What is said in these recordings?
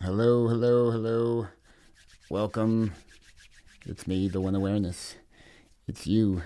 Hello, hello, hello. Welcome. It's me, the One Awareness. It's you,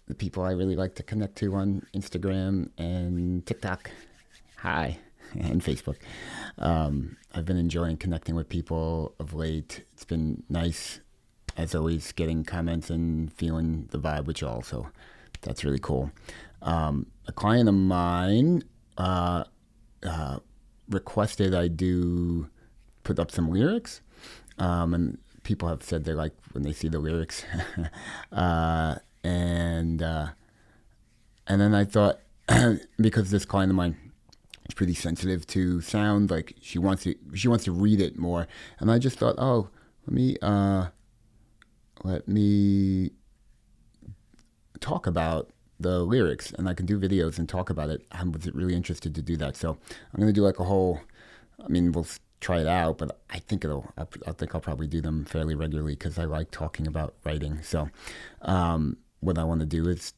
the people I really like to connect to on Instagram and TikTok. Hi, and Facebook. I've been enjoying connecting with people of late. It's been nice, as always, getting comments and feeling the vibe with y'all. So that's really cool. A client of mine requested I do put up some lyrics, and people have said they like when they see the lyrics, uh, and uh, and then I thought because this client of mine is pretty sensitive to sound, like she wants to read it more, and I just thought, oh, let me talk about the lyrics, and I can do videos and talk about it. I was really interested to do that, so I'm gonna do like a whole. I mean, we'll try it out, but I think I think I'll probably do them fairly regularly because I like talking about writing. So, what I want to do is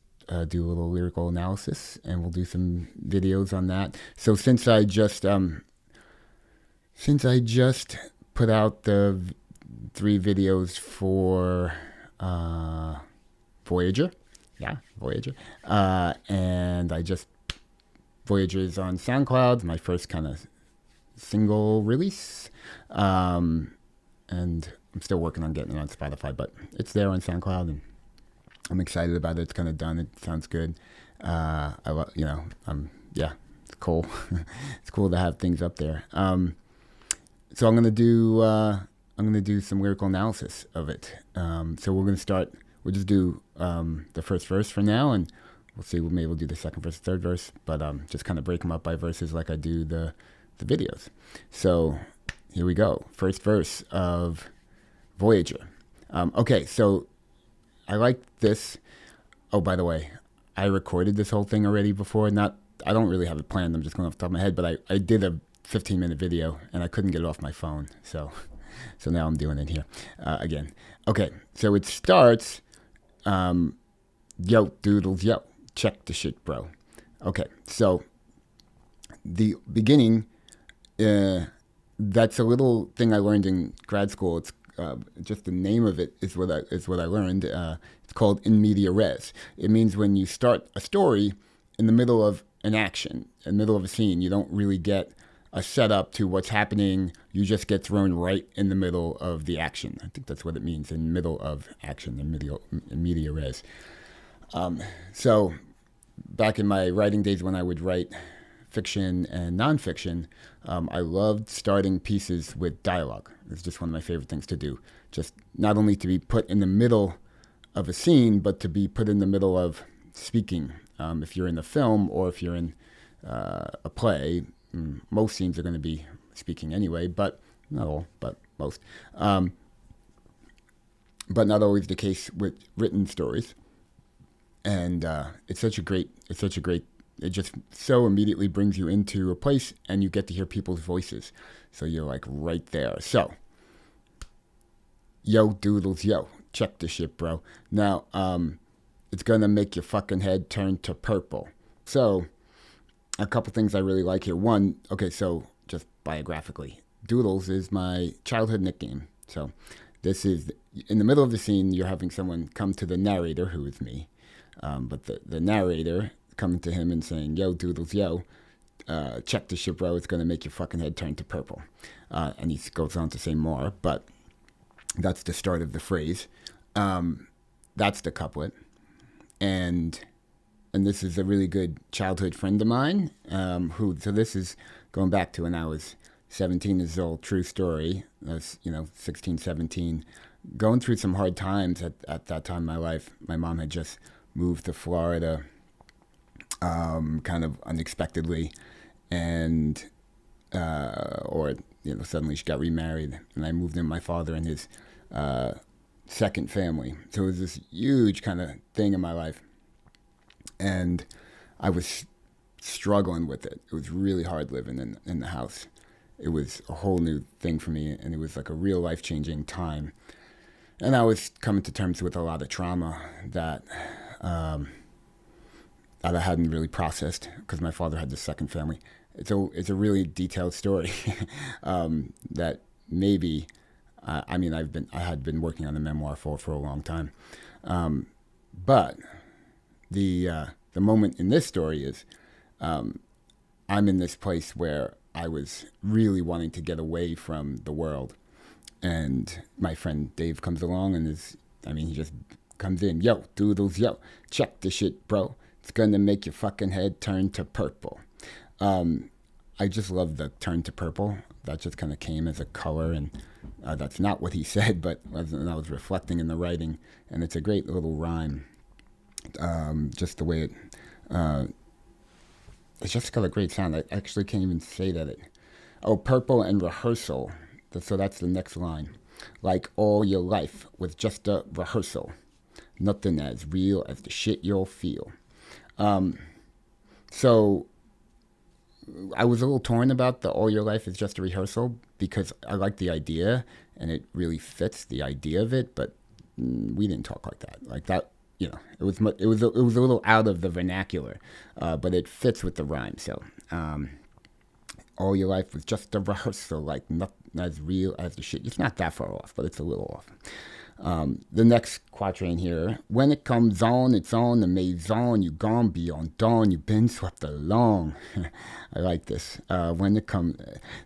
do a little lyrical analysis, and we'll do some videos on that. So since I just put out the three videos for Voyager, yeah, Voyager, and I just Voyager is on SoundCloud, my first kind of single release. And I'm still working on getting it on Spotify, but it's there on SoundCloud, and I'm excited about it. It's kind of done. It sounds good. Yeah, it's cool. It's cool to have things up there. So I'm gonna do some lyrical analysis of it. So we're gonna start. We'll just do the first verse for now, and we'll see. Maybe we'll do the second verse, third verse, but just kind of break them up by verses like I do the videos. So here we go. First verse of Voyager. Okay, so I like this. Oh, by the way, I recorded this whole thing already before. I don't really have it planned. I'm just going off the top of my head, but I did a 15-minute video and I couldn't get it off my phone. So now I'm doing it here again. Okay, so it starts, yo, doodles, yo, check the shit, bro. Okay, so the beginning, that's a little thing I learned in grad school. It's just the name of it is what I learned. It's called in media res. It means when you start a story in the middle of an action, in the middle of a scene, you don't really get a setup to what's happening. You just get thrown right in the middle of the action. I think that's what it means, in middle of action, in media res. So back in my writing days when I would write fiction and nonfiction, I loved starting pieces with dialogue. It's just one of my favorite things to do. Just not only to be put in the middle of a scene, but to be put in the middle of speaking. If you're in a film or if you're in a play, most scenes are going to be speaking anyway, but not all, but most. But not always the case with written stories. And it's such a great, it just so immediately brings you into a place and you get to hear people's voices. So you're like right there. So, yo, doodles, yo, check the shit, bro. Now, it's going to make your fucking head turn to purple. So, a couple things I really like here. One, okay, so just biographically, Doodles is my childhood nickname. So, this is in the middle of the scene, you're having someone come to the narrator, who is me. But the narrator coming to him and saying, yo, Doodles, yo, check the shit, bro. It's going to make your fucking head turn to purple. And he goes on to say more, but that's the start of the phrase. That's the couplet. And this is a really good childhood friend of mine, so this is going back to when I was 17 years old, true story. I was, 16, 17, going through some hard times at that time in my life. My mom had just moved to Florida, kind of unexpectedly, and suddenly she got remarried, and I moved in with my father and his second family. So it was this huge kind of thing in my life, and I was struggling with it. It was really hard living in the house. It was a whole new thing for me, and it was like a real life-changing time. And I was coming to terms with a lot of trauma that I hadn't really processed because my father had this second family. it's a really detailed story that maybe I had been working on the memoir for a long time, but the moment in this story is I'm in this place where I was really wanting to get away from the world, and my friend Dave comes along and he just comes in, yo, Doodles, yo, check this shit, bro. It's gonna make your fucking head turn to purple. I just love the turn to purple. That just kind of came as a color, and that's not what he said, but I was reflecting in the writing, and it's a great little rhyme. Just the way it's just got a great sound. I actually can't even say that. Purple and rehearsal. So that's the next line. Like all your life with just a rehearsal. Nothing as real as the shit you'll feel. So I was a little torn about the all your life is just a rehearsal because I like the idea and it really fits the idea of it, but we didn't talk like that. Like that, it was a little out of the vernacular, but it fits with the rhyme. So all your life was just a rehearsal, like nothing as real as the shit. It's not that far off, but it's a little off. The next quatrain here. When it comes on, it's on the maison. You gone beyond dawn. You been swept along. I like this.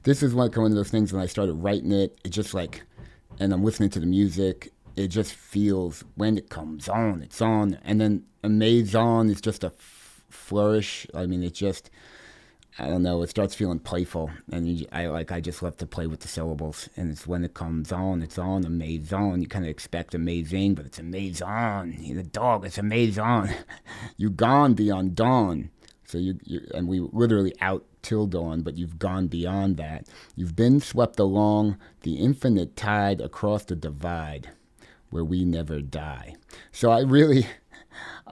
This is one of those things when I started writing it. It just like, and I'm listening to the music. It just feels when it comes on, it's on. And then a maison is just a flourish. I mean, it just, I don't know. It starts feeling playful, and I just love to play with the syllables. And it's when it comes on, it's on a maison. You kind of expect amazing, but it's a maison. The dog, it's a maison. You gone beyond dawn, so and we literally out till dawn, but you've gone beyond that. You've been swept along the infinite tide across the divide, where we never die. So I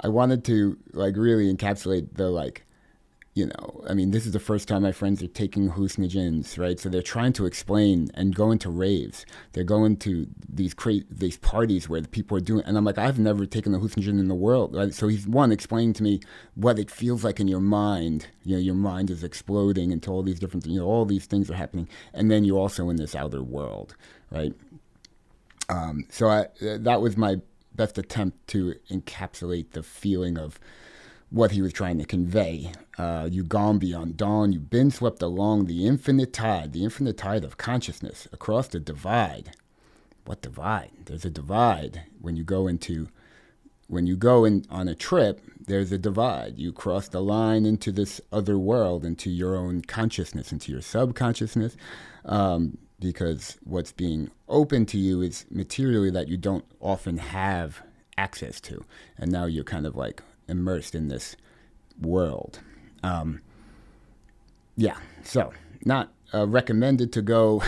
wanted to like really encapsulate the this is the first time my friends are taking hallucinogens, right? So they're trying to explain and going to raves. They're going to these parties where the people are doing, and I'm like, I've never taken a hallucinogen in the world, right? So he's explaining to me what it feels like in your mind. Your mind is exploding into all these different, all these things are happening, and then you're also in this outer world, right? So that was my best attempt to encapsulate the feeling of what he was trying to convey. You gone beyond dawn, you've been swept along the infinite tide of consciousness across the divide. What divide? There's a divide. When you go in on a trip, there's a divide. You cross the line into this other world, into your own consciousness, into your subconsciousness. Because what's being open to you is materially that you don't often have access to. And now you're kind of like immersed in this world. So not recommended to go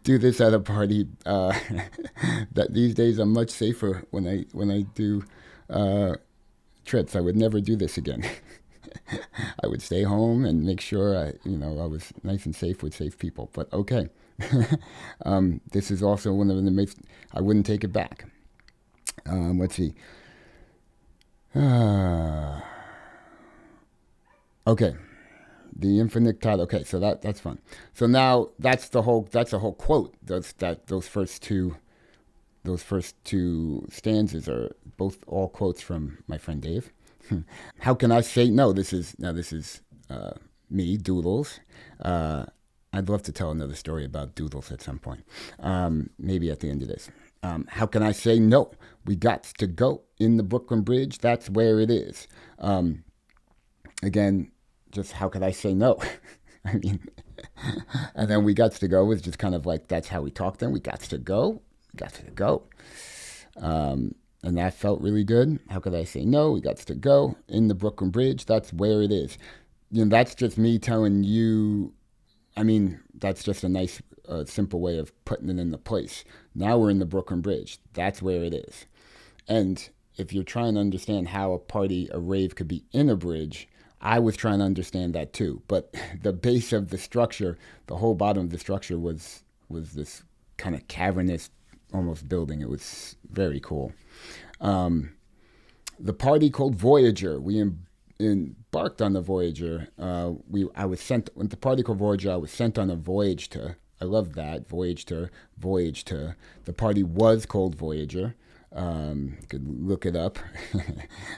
do this at a party. That these days I'm much safer when I do trips. I would never do this again. I would stay home and make sure I was nice and safe with safe people. But okay, this is also one of the I wouldn't take it back. Let's see. Okay, the infinite tide. Okay, so that's fun. So now that's a whole quote. Those first two stanzas are all quotes from my friend Dave. How can I say no? This is me, Doodles. I'd love to tell another story about Doodles at some point. Maybe at the end of this. How can I say no? We got to go in the Brooklyn Bridge. That's where it is. Again, just how could I say no? I mean, and then we got to go was just kind of like, that's how we talked then. We got to go. And that felt really good. How could I say no? We got to go in the Brooklyn Bridge. That's where it is. That's just me telling you. I mean, that's just a nice, simple way of putting it in the place. Now we're in the Brooklyn Bridge. That's where it is. And if you're trying to understand how a rave could be in a bridge, I was trying to understand that too. But the base of the structure, the whole bottom of the structure was this kind of cavernous, almost building. It was very cool. The party called Voyager. We embarked on the Voyager, I was sent with the party called Voyager. I was sent on a voyage to. I love that voyage to. The party was called Voyager. You could look it up.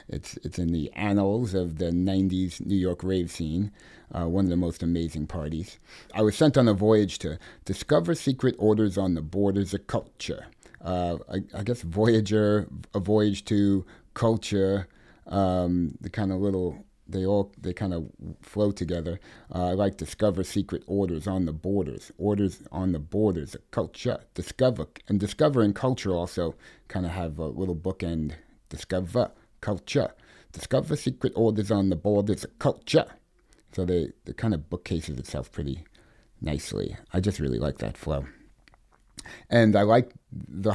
It's in the annals of the '90s New York rave scene. One of the most amazing parties. I was sent on a voyage to discover secret orders on the borders of culture. I guess Voyager, a voyage to culture, the kind of little they kind of flow together. I like discover secret orders on the borders of culture. Discovering culture also kind of have a little bookend. Discover culture, discover secret orders on the borders of culture. So they kind of bookcases itself pretty nicely. I just really like that flow. And I like the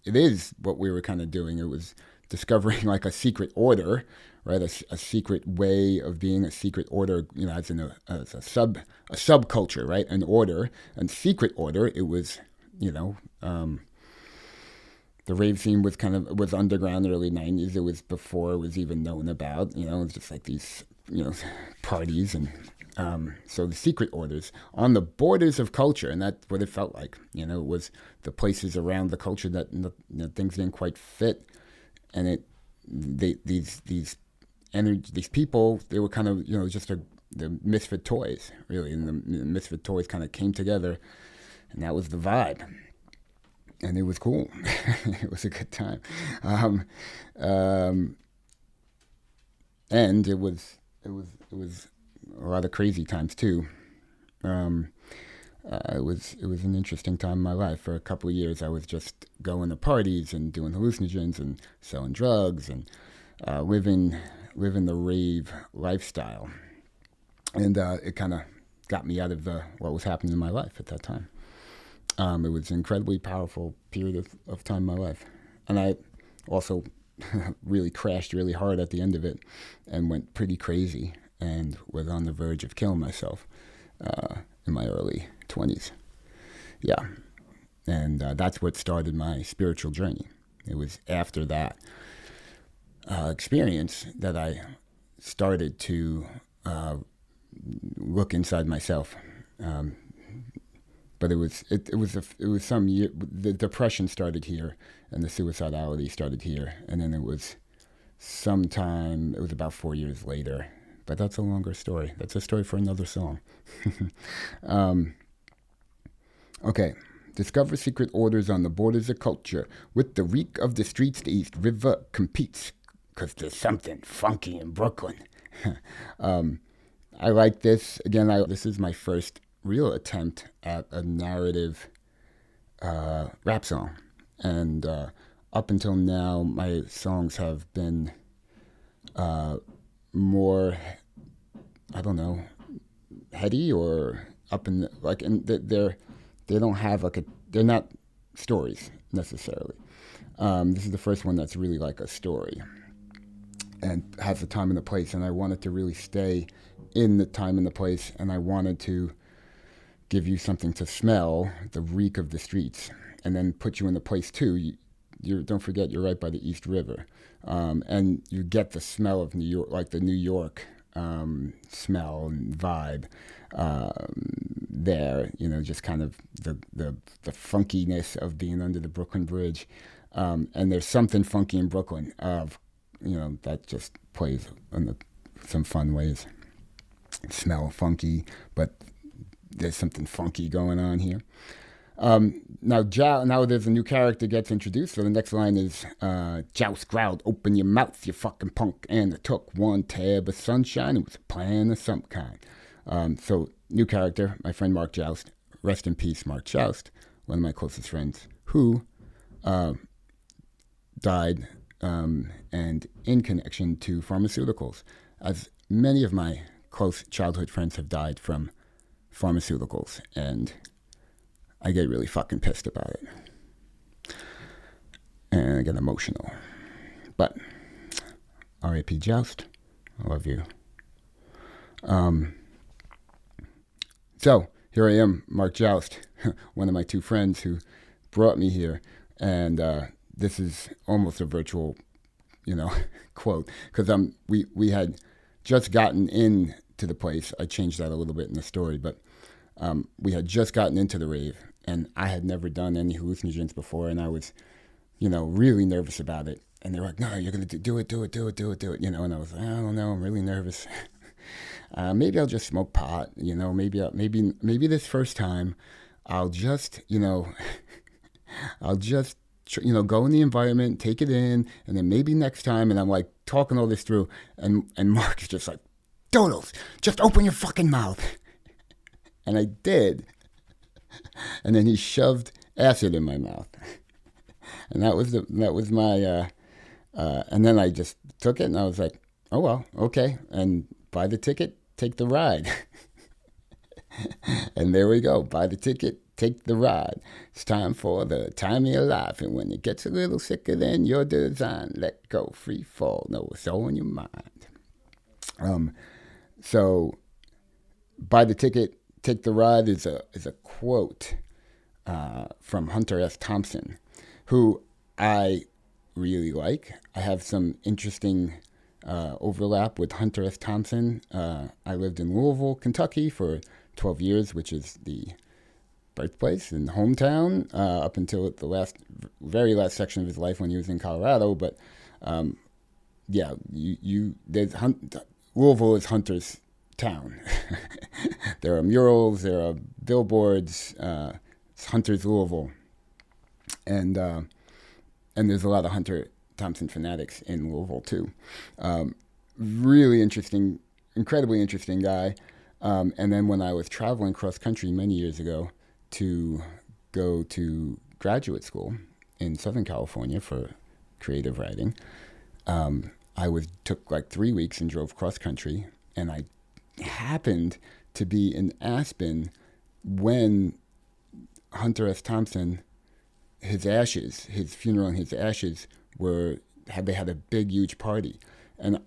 it is what we were kind of doing. It was discovering like a secret order, right? A secret way of being, a secret order, as in as a subculture, right? An order, and secret order. It was, the rave scene was underground early '90s. It was before it was even known about. It was just like these parties and. So the secret orders on the borders of culture, and that's what it felt like. It was the places around the culture that things didn't quite fit, and these people, they were kind of just the misfit toys, really, and the misfit toys kind of came together, and that was the vibe, and it was cool. It was a good time, and it was a lot of crazy times too. It was an interesting time in my life. For a couple of years, I was just going to parties and doing hallucinogens and selling drugs and living the rave lifestyle. And it kind of got me out of what was happening in my life at that time. It was an incredibly powerful period of time in my life. And I also really crashed really hard at the end of it and went pretty crazy and was on the verge of killing myself in my early 20s. Yeah. And that's what started my spiritual journey. It was after that experience that I started to look inside myself. But it was some year. The depression started here, and the suicidality started here, and then it was about 4 years later. But that's a longer story. That's a story for another song. Okay. Discover secret orders on the borders of culture. With the reek of the streets, the East River competes, because there's something funky in Brooklyn. I like this. Again, this is my first real attempt at a narrative rap song. And up until now, my songs have been more, I don't know, heady or up in they don't have they're not stories necessarily. This is the first one that's really like a story and has the time and the place, and I wanted to really stay in the time and the place, and I wanted to give you something to smell, the reek of the streets, and then put you in the place too. You don't forget, you're right by the East River, and you get the smell of New York, like the New York smell and vibe there. Just kind of the funkiness of being under the Brooklyn Bridge, and there's something funky in Brooklyn that just plays in some fun ways. Smell funky, but there's something funky going on here. Now there's a new character gets introduced. So the next line is, Joust growled, "Open your mouth, you fucking punk." And it took one tab of sunshine. It was a plan of some kind. So new character, my friend Mark Joust. Rest in peace, Mark Joust, one of my closest friends, who died and in connection to pharmaceuticals, as many of my close childhood friends have died from pharmaceuticals, and I get really fucking pissed about it. And I get emotional. But R.I.P. Joust, I love you. So here I am, Mark Joust, one of my two friends who brought me here, and this is almost a virtual quote, because we had just gotten in to the place. I changed that a little bit in the story, but we had just gotten into the rave, and I had never done any hallucinogens before, and I was, really nervous about it. And they were like, "No, you're gonna do it, And I was like, "I don't know, I'm really nervous. Maybe I'll just smoke pot. Maybe this first time, I'll just, I'll just, go in the environment, take it in, and then maybe next time." And I'm like talking all this through, and Mark is just like, "Doodles, just open your fucking mouth." And I did. And then he shoved acid in my mouth. And that was my, and then I just took it and I was like, "Oh, well, okay." And buy the ticket, take the ride. And there we go. Buy the ticket, take the ride. It's time for the time of your life. And when it gets a little sicker than your design, let go, free fall. No, it's all in your mind. So buy the ticket, take the ride is a quote from Hunter S. Thompson, who I really like. I have some interesting overlap with Hunter S. Thompson. I lived in Louisville, Kentucky for 12 years, which is the birthplace and hometown, up until the very last section of his life when he was in Colorado. But Louisville is Hunter's town. There are murals, there are billboards. It's Hunter's Louisville, and there's a lot of Hunter Thompson fanatics in Louisville too. Really interesting, incredibly interesting guy. And then when I was traveling cross country many years ago to go to graduate school in Southern California for creative writing, took like 3 weeks and drove cross country, and I happened to be in Aspen when Hunter S. Thompson, his funeral and his ashes they had a big, huge party. And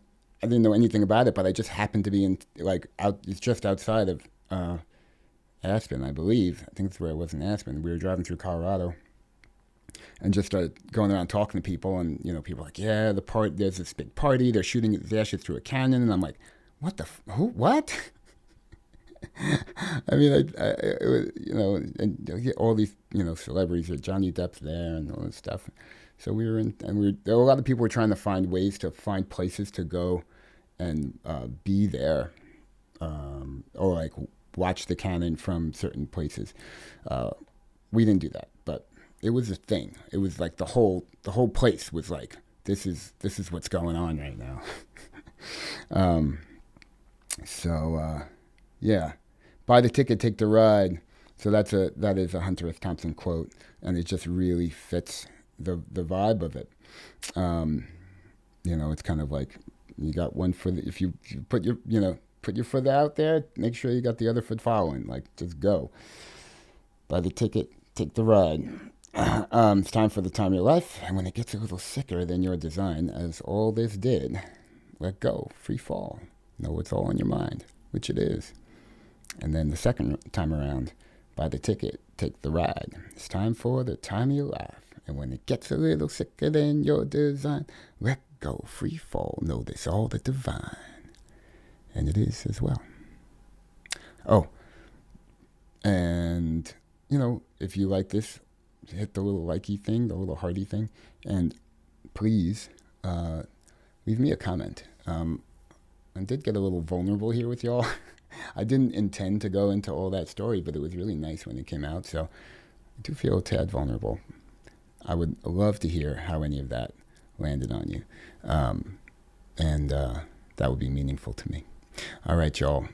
I didn't know anything about it, but I just happened to be it's just outside of Aspen, I believe. I think that's where I was in Aspen. We were driving through Colorado and just started going around talking to people. And, people were like, "Yeah, there's this big party. They're shooting his ashes through a cannon." And I'm like, who, what? I mean, it was, and all these, celebrities, Johnny Depp's there and all this stuff. So we were there were a lot of people were trying to find ways to find places to go and be there, or like watch the cannon from certain places. We didn't do that, but it was a thing. It was like the whole place was like, this is what's going on right now. Yeah, buy the ticket, take the ride. So that is a Hunter S. Thompson quote, and it just really fits the vibe of it. It's kind of like you got one foot. If you put your foot out there, make sure you got the other foot following. Like, just go. Buy the ticket, take the ride. It's time for the time of your life, and when it gets a little sicker than your design, as all this did, let go, free fall. Know it's all in your mind, which it is. And then the second time around, buy the ticket, take the ride. It's time for the time of your life. And when it gets a little sicker than your design, let go, free fall. Know this all the divine. And it is as well. Oh, and, if you like this, hit the little likey thing, the little hearty thing. And please leave me a comment. I did get a little vulnerable here with y'all. I didn't intend to go into all that story, but it was really nice when it came out. So I do feel a tad vulnerable. I would love to hear how any of that landed on you. And that would be meaningful to me. All right, y'all.